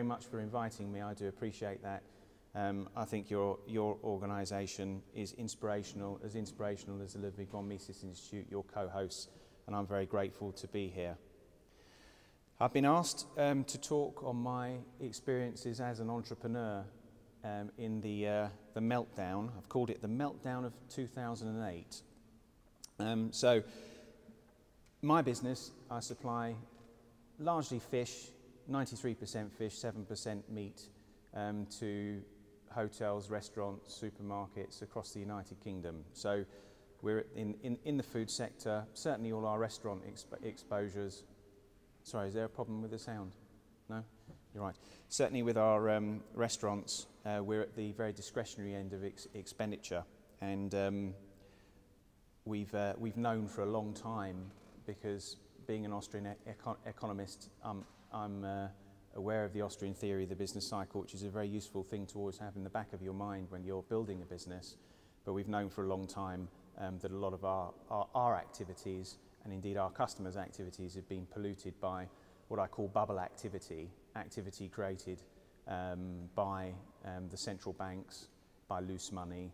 very much for inviting me. I do appreciate that. I think your organisation is inspirational as the Ludwig von Mises Institute, your co-hosts, and I'm very grateful to be here. I've been asked to talk on my experiences as an entrepreneur in the Meltdown. I've called it the Meltdown of 2008. So my business, I supply largely fish, 93% fish, 7% meat, to hotels, restaurants, supermarkets across the United Kingdom. So we're in the food sector, certainly all our restaurant exposures. Sorry, is there a problem with the sound? No? You're right. Certainly with our restaurants, we're at the very discretionary end of expenditure, and we've known for a long time, because being an Austrian economist, I'm aware of the Austrian theory of the business cycle, which is a very useful thing to always have in the back of your mind when you're building a business. But we've known for a long time that a lot of our activities, and indeed our customers' activities, have been polluted by what I call bubble activity created by the central banks, by loose money,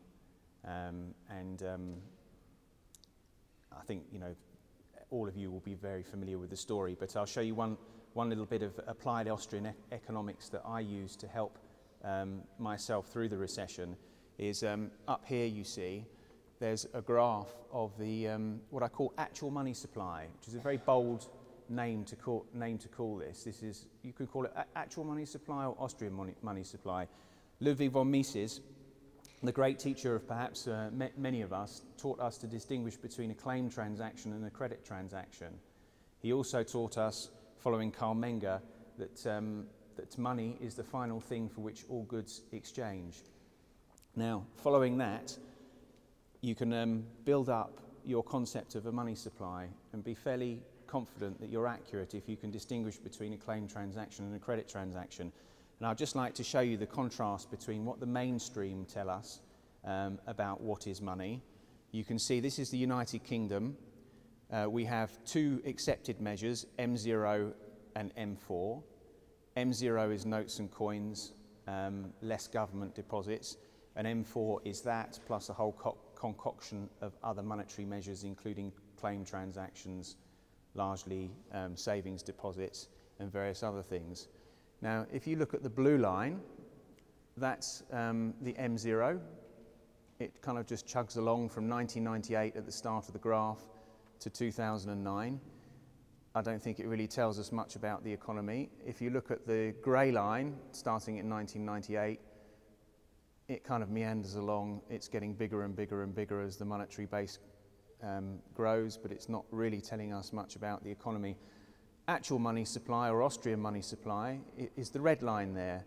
and I think, you know, all of you will be very familiar with the story, but I'll show you one little bit of applied Austrian economics that I use to help myself through the recession. Is up here you see there's a graph of the what I call actual money supply, which is a very bold name to call this. This is, you could call it actual money supply or Austrian money supply. Ludwig von Mises, the great teacher of perhaps many of us, taught us to distinguish between a claim transaction and a credit transaction. He also taught us, following Karl Menger, that money is the final thing for which all goods exchange. Now, following that, you can build up your concept of a money supply and be fairly confident that you're accurate if you can distinguish between a claim transaction and a credit transaction. And I'd just like to show you the contrast between what the mainstream tell us about what is money. You can see this is the United Kingdom. We have two accepted measures, M0 and M4. M0 is notes and coins, less government deposits, and M4 is that plus a whole concoction of other monetary measures, including claim transactions, largely savings deposits, and various other things. Now, if you look at the blue line, that's the M0. It kind of just chugs along from 1998 at the start of the graph to 2009. I don't think it really tells us much about the economy. If you look at the grey line, starting in 1998, it kind of meanders along. It's getting bigger and bigger and bigger as the monetary base grows, but it's not really telling us much about the economy. Actual money supply, or Austrian money supply, is the red line there.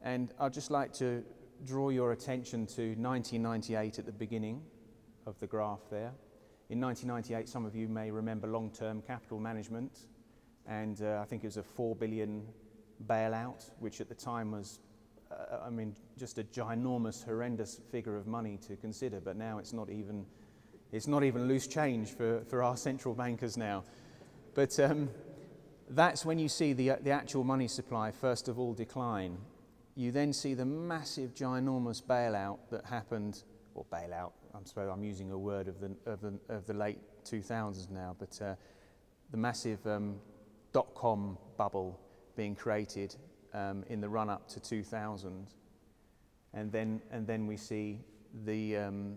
And I'd just like to draw your attention to 1998 at the beginning of the graph there. In 1998, some of you may remember long-term capital management, and I think it was a 4 billion bailout, which at the time was, I mean, just a ginormous, horrendous figure of money to consider, but now it's not even loose change for our central bankers now. But that's when you see the actual money supply first of all decline. You then see the massive, ginormous bailout that happened, or bailout, I'm using a word of the late 2000s now, but the massive dot-com bubble being created in the run-up to 2000, and then we see the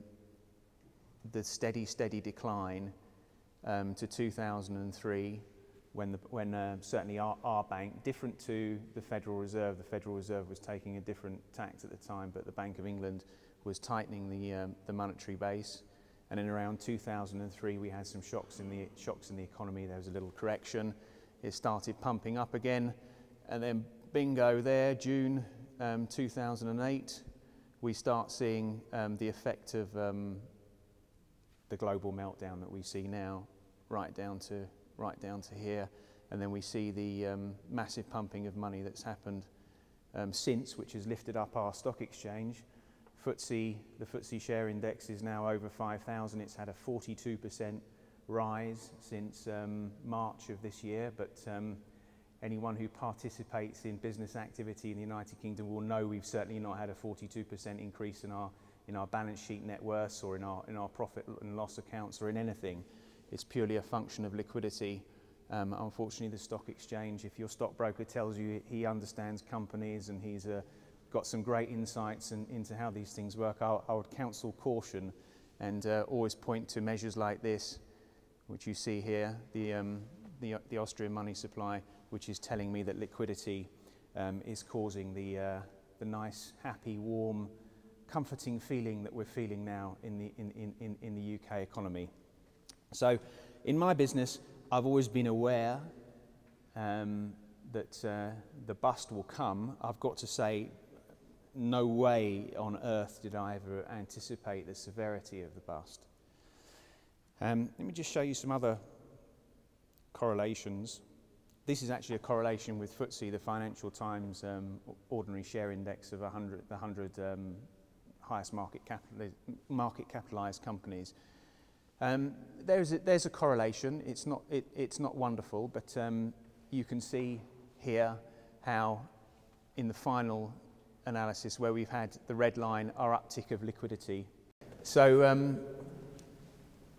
steady decline to 2003. When certainly our bank, different to the Federal Reserve was taking a different tact at the time, but the Bank of England was tightening the monetary base. And in around 2003, we had some shocks in the economy. There was a little correction. It started pumping up again, and then bingo there, June 2008, we start seeing the effect of the global meltdown that we see now, right down to here, and then we see the massive pumping of money that's happened since, which has lifted up our stock exchange. The FTSE share index is now over 5,000. It's had a 42% rise since March of this year, but anyone who participates in business activity in the United Kingdom will know we've certainly not had a 42% increase in our balance sheet net worth or in our profit and loss accounts or in anything. It's purely a function of liquidity. Unfortunately, the stock exchange, if your stockbroker tells you he understands companies and he's got some great insights into how these things work, I would counsel caution and always point to measures like this, which you see here, the Austrian money supply, which is telling me that liquidity is causing the nice, happy, warm, comforting feeling that we're feeling now in the UK economy. So, in my business, I've always been aware that the bust will come. I've got to say, no way on earth did I ever anticipate the severity of the bust. Let me just show you some other correlations. This is actually a correlation with FTSE, the Financial Times ordinary share index of the 100 highest market capitalized companies. There's a correlation. It's not wonderful, but you can see here how in the final analysis where we've had the red line, our uptick of liquidity. So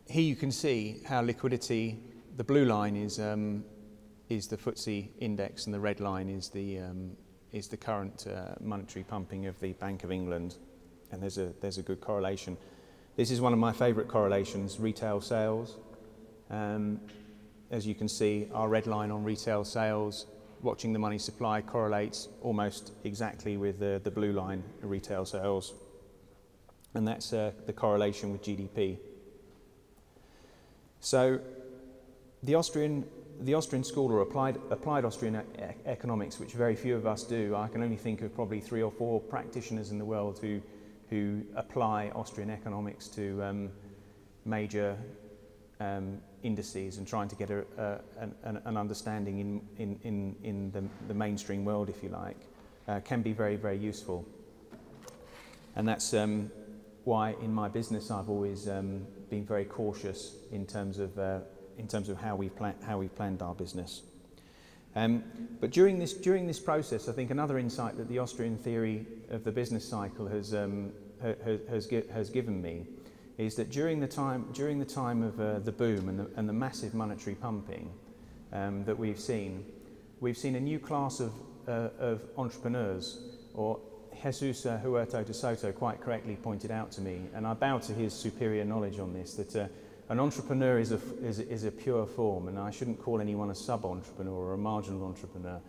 here you can see how liquidity, the blue line is the FTSE index and the red line is the current monetary pumping of the Bank of England, and there's a good correlation. This is one of my favourite correlations, retail sales. As you can see, our red line on retail sales, watching the money supply, correlates almost exactly with the blue line, retail sales. And that's the correlation with GDP. So the Austrian school, or applied Austrian economics, which very few of us do, I can only think of probably 3 or 4 practitioners in the world who apply Austrian economics to major indices and trying to get an understanding in the mainstream world, if you like, can be very, very useful. And that's why in my business I've always been very cautious in terms of how we've planned our business. But during this process, I think another insight that the Austrian theory of the business cycle has given me is that during the time of the boom and the massive monetary pumping that we've seen a new class of entrepreneurs, or Jesus Huerto de Soto quite correctly pointed out to me, and I bow to his superior knowledge on this, that an entrepreneur is a pure form, and I shouldn't call anyone a sub-entrepreneur or a marginal entrepreneur,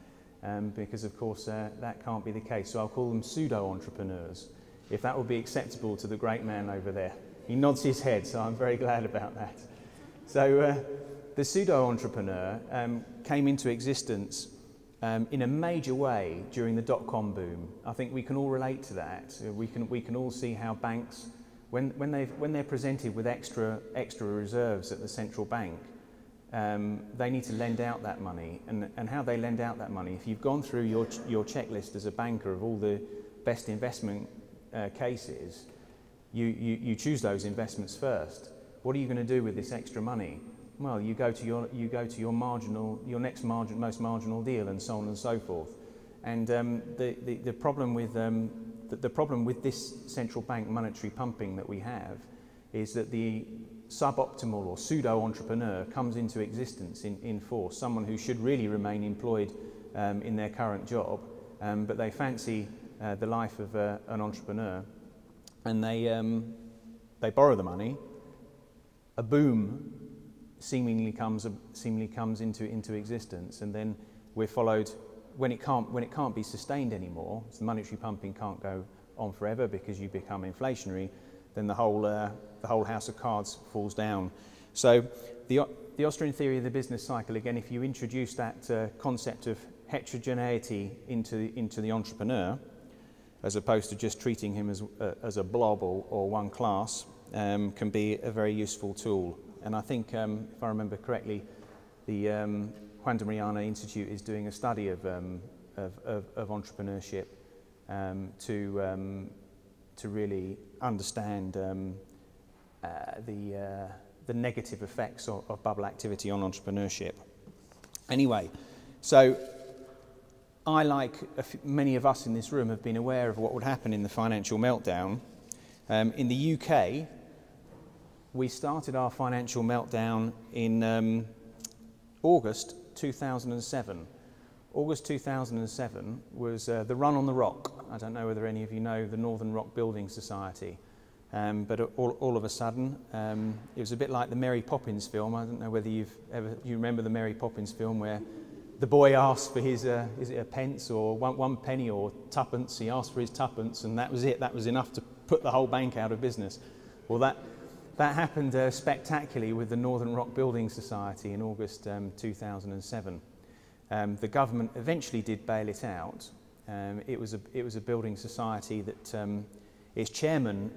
because of course that can't be the case. So I'll call them pseudo-entrepreneurs, if that would be acceptable to the great man over there. He nods his head, so I'm very glad about that. So the pseudo-entrepreneur came into existence in a major way during the dot-com boom. I think we can all relate to that. We can all see how banks, when they're presented with extra reserves at the central bank, they need to lend out that money. And how they lend out that money, if you've gone through your checklist as a banker of all the best investment cases, you choose those investments first. What are you going to do with this extra money? Well, you go to your next most marginal deal, and so on and so forth. And the problem with this central bank monetary pumping that we have is that the suboptimal or pseudo-entrepreneur comes into existence in force, someone who should really remain employed in their current job, but they fancy the life of an entrepreneur, and they borrow the money. A boom seemingly comes into existence, and then we're followed when it can't be sustained anymore. So the monetary pumping can't go on forever because you become inflationary. Then the whole house of cards falls down. So the Austrian theory of the business cycle, again, if you introduce that concept of heterogeneity into the entrepreneur, as opposed to just treating him as a blob or one class, can be a very useful tool. And I think, if I remember correctly, the Juan de Mariana Institute is doing a study of entrepreneurship to really understand the negative effects of bubble activity on entrepreneurship. Anyway, so I, like many of us in this room, have been aware of what would happen in the financial meltdown. In the UK, we started our financial meltdown in August 2007. August 2007 was the run on the Rock. I don't know whether any of you know the Northern Rock Building Society, but all of a sudden, it was a bit like the Mary Poppins film. I don't know whether you remember the Mary Poppins film where the boy asked for his, is it a pence or one penny or tuppence? He asked for his tuppence, and that was it. That was enough to put the whole bank out of business. Well, that happened spectacularly with the Northern Rock Building Society in August 2007. The government eventually did bail it out. It was a building society that its chairman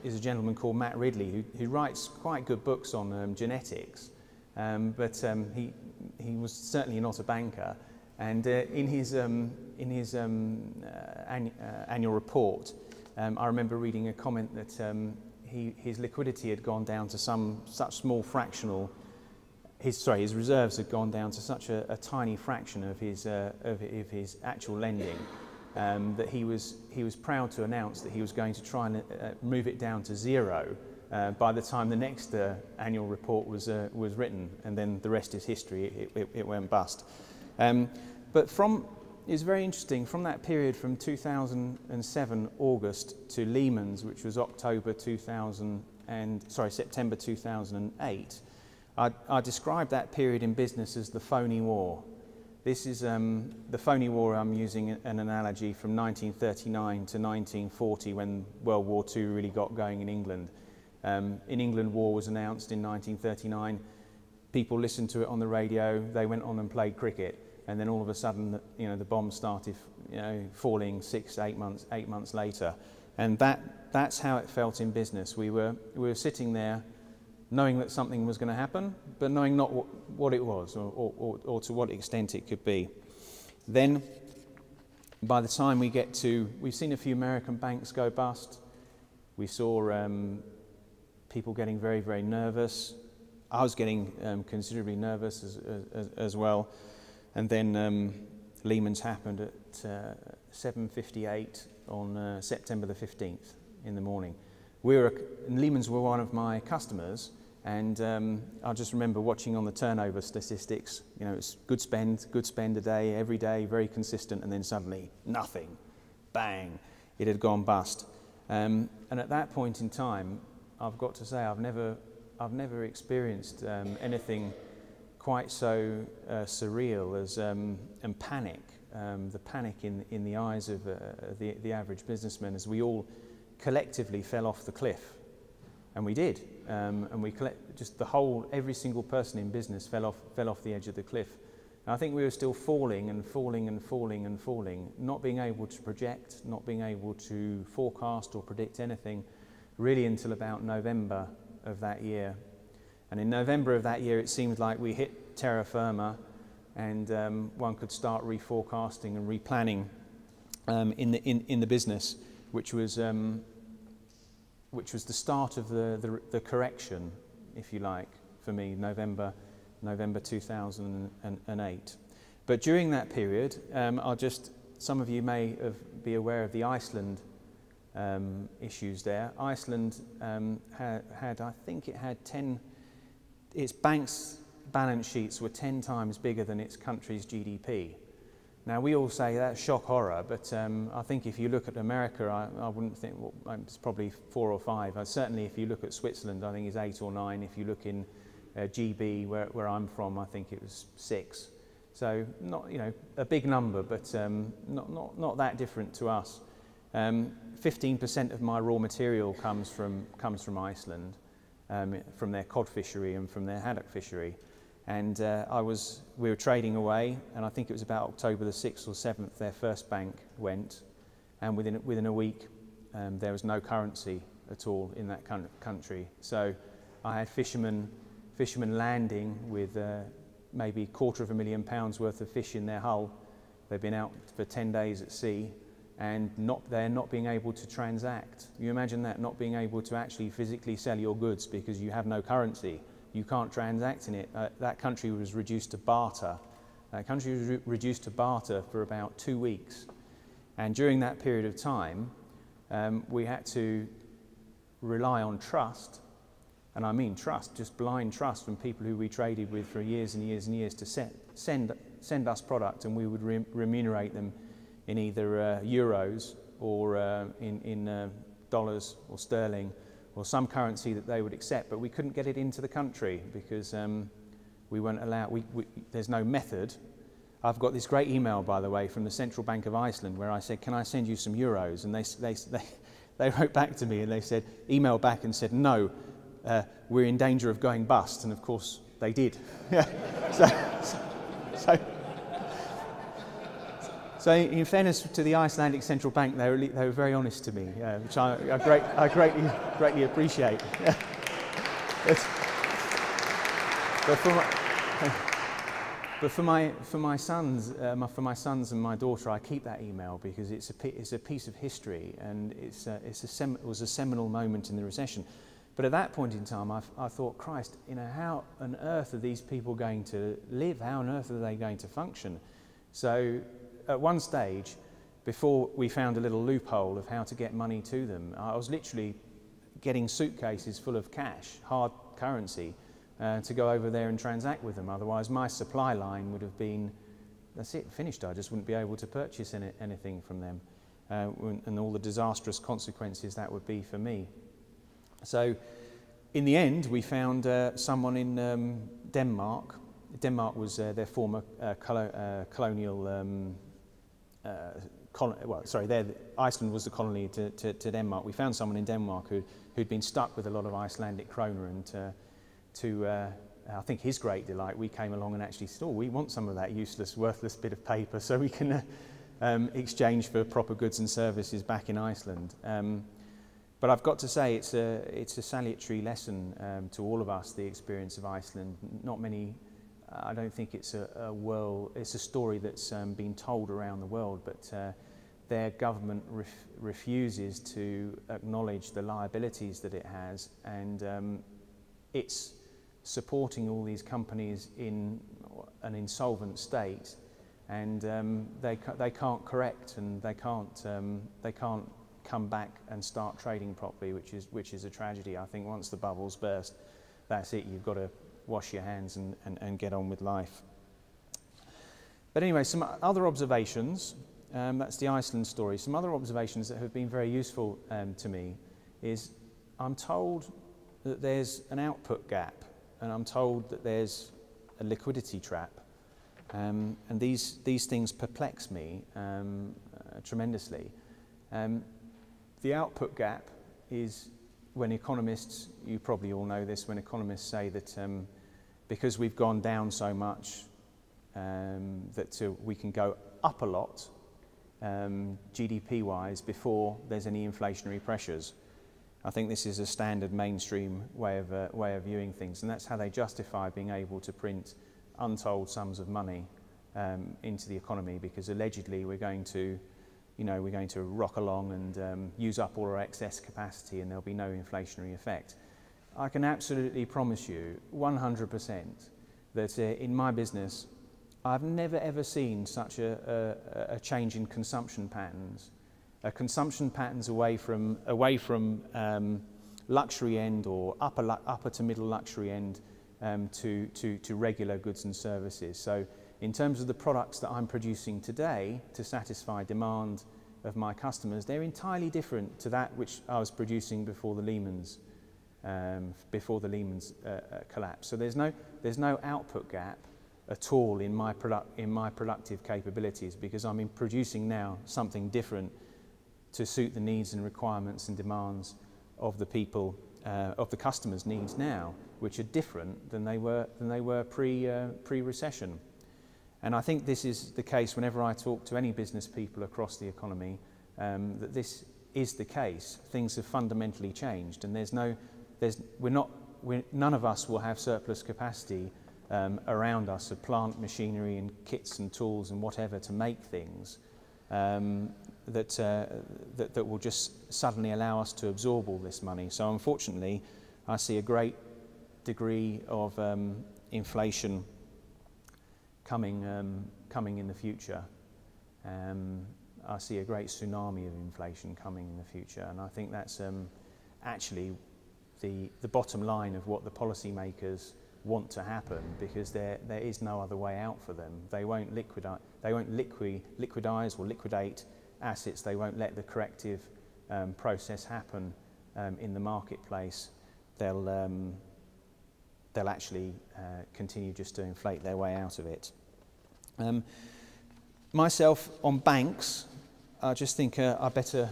is a gentleman called Matt Ridley, who writes quite good books on genetics, but he was certainly not a banker. And in his annual report, I remember reading a comment that his liquidity had gone down to such small fractional. His reserves had gone down to such a tiny fraction of his actual lending that he was proud to announce that he was going to try and move it down to zero by the time the next annual report was written, and then the rest is history. It went bust. But it's very interesting, from that period from 2007 August to Lehman's, which was September 2008. I describe that period in business as the phony war. This is the phony war. I'm using an analogy from 1939 to 1940, when World War II really got going in England. In England, war was announced in 1939. People listened to it on the radio. They went on and played cricket, and then all of a sudden, the bombs started, falling 8 months later, and that's how it felt in business. We were sitting there, knowing that something was going to happen, but knowing not what it was or to what extent it could be. Then, by the time we've seen a few American banks go bust. We saw people getting very, very nervous. I was getting considerably nervous as well. And then Lehman's happened at 7:58 on September the 15th in the morning. Lehman's were one of my customers, and I just remember watching on the turnover statistics. It's good spend a day, every day, very consistent, and then suddenly nothing, bang, it had gone bust. And at that point in time, I've got to say I've never experienced anything quite so surreal as and panic. The panic in the eyes of the average businessman, as we all collectively fell off the cliff, and we did, and every single person in business fell off the edge of the cliff. And I think we were still falling and falling and falling and falling, not being able to project, not being able to forecast or predict anything, really until about November of that year. And in November of that year, it seemed like we hit terra firma, and one could start reforecasting and replanning in the business, which was the start of the correction, if you like, for me, November 2008. But during that period, some of you may be aware of the Iceland issues there. Iceland had I think it had 10. Its bank's balance sheets were 10 times bigger than its country's GDP. Now, we all say that's shock horror, but I think if you look at America, I wouldn't think, it's probably 4 or 5. Certainly, if you look at Switzerland, I think it's 8 or 9. If you look in GB, where I'm from, I think it was 6. So, not a big number, but not that different to us. 15% of my raw material comes from Iceland, from their cod fishery and from their haddock fishery. And we were trading away, and I think it was about October the 6th or 7th, their first bank went, and within a week, there was no currency at all in that country. So I had fishermen landing with maybe £250,000 worth of fish in their hull. They've been out for 10 days at sea, and they're not being able to transact. You imagine that, not being able to actually physically sell your goods because you have no currency. You can't transact in it. That country was reduced to barter, The country was reduced to barter for about 2 weeks. And during that period of time, we had to rely on trust, and I mean trust, just blind trust from people who we traded with for years and years and years to send us product, and we would remunerate them in either euros or in dollars or sterling or some currency that they would accept, but we couldn't get it into the country because we weren't allowed, there's no method. I've got this great email, by the way, from the Central Bank of Iceland where I said, can I send you some euros? And they wrote back to me and they said, emailed back and said, no, we're in danger of going bust. And of course, they did. So in fairness to the Icelandic Central Bank, they were very honest to me, which I greatly appreciate. But for my sons and my daughter, I keep that email because it's a piece of history, and it was a seminal moment in the recession. But at that point in time, I thought, Christ, how on earth are these people going to live? How on earth are they going to function? So at one stage, before we found a little loophole of how to get money to them, I was literally getting suitcases full of cash, hard currency, to go over there and transact with them. Otherwise, my supply line would have been, that's it, finished. I just wouldn't be able to purchase anything from them, and all the disastrous consequences that would be for me. So, in the end, we found someone in Denmark. Denmark was their former colonial. Iceland was the colony to Denmark. We found someone in Denmark who'd been stuck with a lot of Icelandic kroner, and I think his great delight, we came along and actually said, oh, we want some of that useless, worthless bit of paper so we can exchange for proper goods and services back in Iceland. But I've got to say, it's a salutary lesson to all of us, the experience of Iceland. Not many, I don't think it's it's a story that's been told around the world, but their government refuses to acknowledge the liabilities that it has, and it's supporting all these companies in an insolvent state, and they can't correct, and they can't come back and start trading properly, which is a tragedy. I think once the bubbles burst, that's it. You've got to wash your hands and get on with life. But anyway, some other observations. That's the Iceland story. Some other observations that have been very useful to me is I'm told that there's an output gap, and I'm told that there's a liquidity trap, and these things perplex me tremendously. The output gap is when economists, you probably all know this, when economists say that because we've gone down so much, that we can go up a lot GDP-wise before there's any inflationary pressures. I think this is a standard mainstream way of viewing things, and that's how they justify being able to print untold sums of money into the economy, because allegedly we're going to rock along and use up all our excess capacity, and there'll be no inflationary effect. I can absolutely promise you 100% that in my business, I've never ever seen such a change in consumption patterns. Consumption patterns away from luxury end or upper to middle luxury end to regular goods and services. So in terms of the products that I'm producing today to satisfy demand of my customers, they're entirely different to that which I was producing before the Lehman's collapse. So there's no output gap at all in my productive capabilities, because I'm producing now something different to suit the needs and requirements and demands of the people, of the customers' needs now, which are different than they were pre-recession. And I think this is the case whenever I talk to any business people across the economy, that this is the case. Things have fundamentally changed, and none of us will have surplus capacity around us of plant machinery and kits and tools and whatever to make things that will just suddenly allow us to absorb all this money. So unfortunately, I see a great degree of inflation coming in the future. I see a great tsunami of inflation coming in the future, and I think that's actually the bottom line of what the policymakers want to happen, because there is no other way out for them. They won't liquidize or liquidate assets. They won't let the corrective process happen in the marketplace. They'll actually continue just to inflate their way out of it. Myself on banks, I just think I better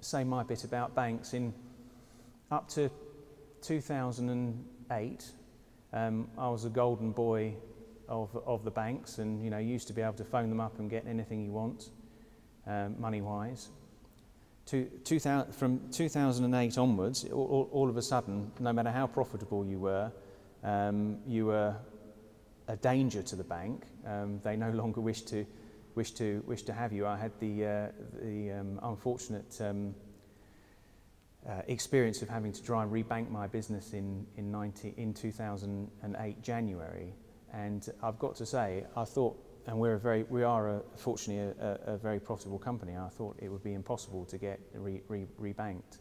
say my bit about banks. In up to 2008, I was a golden boy of the banks, and you used to be able to phone them up and get anything you want, money-wise. From 2008 onwards, all of a sudden, no matter how profitable you were a danger to the bank. They no longer wish to have you. I had the unfortunate experience of having to try and rebank my business in 2008 January, and I've got to say, I thought, and we are fortunately a very profitable company. I thought it would be impossible to get rebanked,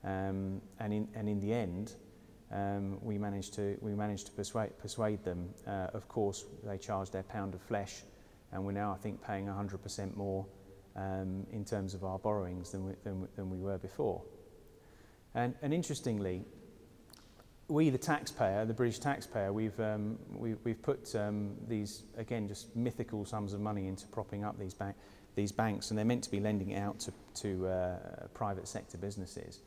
and in the end, we managed to persuade them. Of course, they charged their pound of flesh, and we're now, I think, paying 100% more in terms of our borrowings than we were before. And interestingly, we, the taxpayer, the British taxpayer, we've put these, again, just mythical sums of money into propping up these banks, and they're meant to be lending it out to private sector businesses.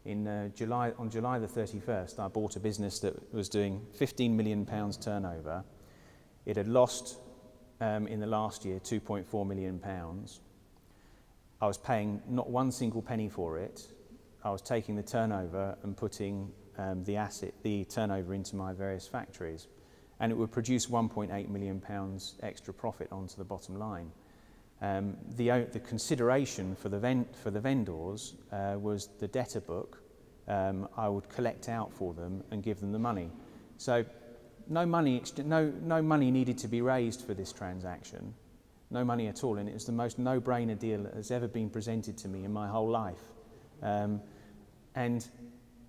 On July the 31st, I bought a business that was doing £15 million turnover. It had lost in the last year £2.4 million. I was paying not one single penny for it. I was taking the turnover and putting the turnover into my various factories, and it would produce £1.8 million extra profit onto the bottom line. The consideration for the vendors was the debtor book. I would collect out for them and give them the money. So no money needed to be raised for this transaction, no money at all, and it was the most no-brainer deal that has ever been presented to me in my whole life. And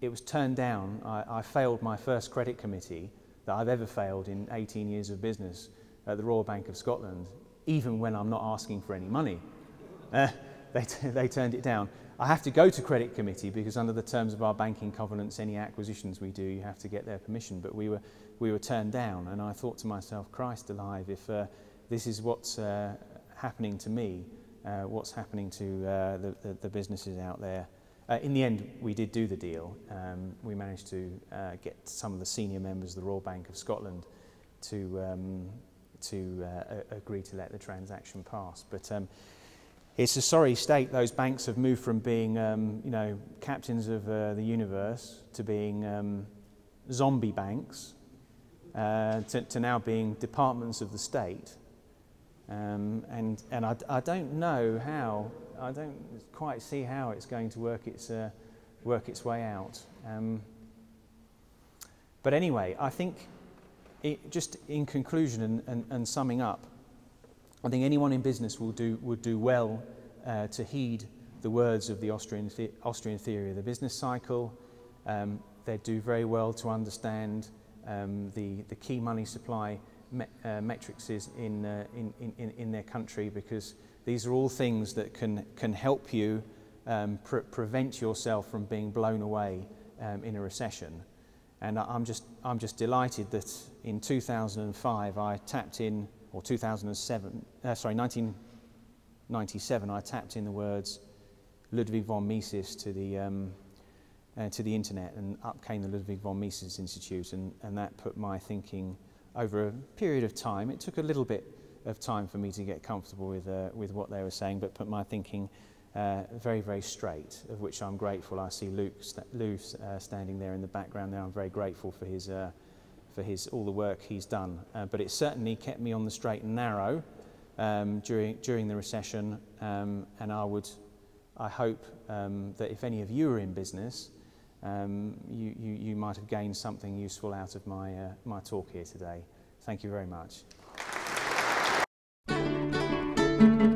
it was turned down. I failed my first credit committee that I've ever failed in 18 years of business at the Royal Bank of Scotland, even when I'm not asking for any money. They turned it down. I have to go to credit committee because under the terms of our banking covenants, any acquisitions we do, you have to get their permission. But we were turned down, and I thought to myself, Christ alive, if this is what's happening to me, what's happening to the businesses out there. In the end, we did do the deal. We managed to get some of the senior members of the Royal Bank of Scotland to agree to let the transaction pass. But it's a sorry state. Those banks have moved from being, captains of the universe to being zombie banks, to now being departments of the state. And I don't know how. I don't quite see how it's going to work its way out. But anyway, I think, just in conclusion and summing up, I think anyone in business would do well to heed the words of the Austrian theory of the business cycle. They'd do very well to understand the key money supply metrics in their country, because these are all things that can help you prevent yourself from being blown away in a recession. And I'm just delighted that in 2005 I tapped in, or 1997 I tapped in the words Ludwig von Mises to the internet, and up came the Ludwig von Mises Institute, and that put my thinking over a period of time. It took a little bit of time for me to get comfortable with what they were saying, but put my thinking very, very straight, of which I'm grateful. I see Lou standing there in the background there. I'm very grateful for his all the work he's done. But it certainly kept me on the straight and narrow during the recession, and I hope that if any of you are in business, you might have gained something useful out of my talk here today. Thank you very much. you.